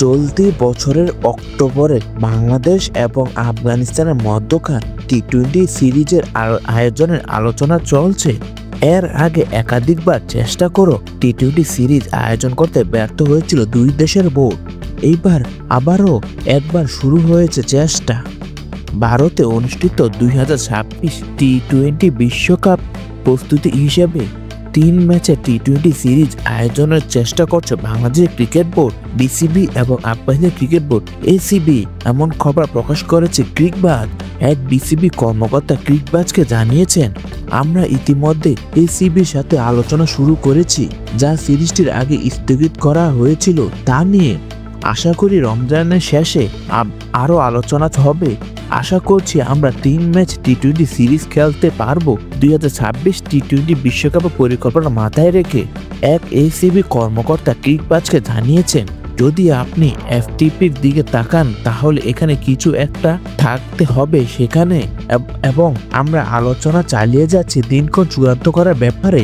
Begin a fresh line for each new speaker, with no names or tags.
চলতি বছরের অক্টোবরে বাংলাদেশ এবং আফগানিস্তানের মধ্যকার টি-20 সিরিজের আয়োজনের আলোচনা চলছে। এর আগে একাধিকবার চেষ্টা করেও টি-20 সিরিজ আয়োজন করতে ব্যর্থ হয়েছিল দুই দেশের বোর্ড। এইবার আবারও একবার শুরু হয়েছে চেষ্টা। ভারতে অনুষ্ঠিত 2026 টি-20 বিশ্বকাপ প্রস্তুতি হিসেবে 3 ম্যাচে টি-20 সিরিজ আয়োজনের চেষ্টা করছে বাংলাদেশ ক্রিকেট বোর্ড, বিসিবি এবং আফগানিস্তান ক্রিকেট বোর্ড এসিবি। এমন খবর প্রকাশ করেছে ক্রিকবাজ। এক বিসিবি কর্মকর্তা ক্রিকবাজকে জানিয়েছেন, আমরা ইতিমধ্যে এসিবির সাথে আলোচনা শুরু করেছি, যা সিরিজটির আগে স্থগিত করা হয়েছিল তা নিয়ে। আশা করি রমজানের শেষে আরও আলোচনা হবে। আশা করছি আমরা 3 ম্যাচ টি-20 সিরিজ খেলতে পারবো। 2026 টি-20 বিশ্বকাপের পরিকল্পনা মাথায় রেখে এক এসিবি কর্মকর্তা ক্রিকবাজকে জানিয়েছেন, যদি আপনি এফটিপির দিকে তাকান তাহলে এখানে কিছু একটা থাকতে হবে সেখানে, এবং আমরা আলোচনা চালিয়ে যাচ্ছি দিনক্ষণ চূড়ান্ত করার ব্যাপারে।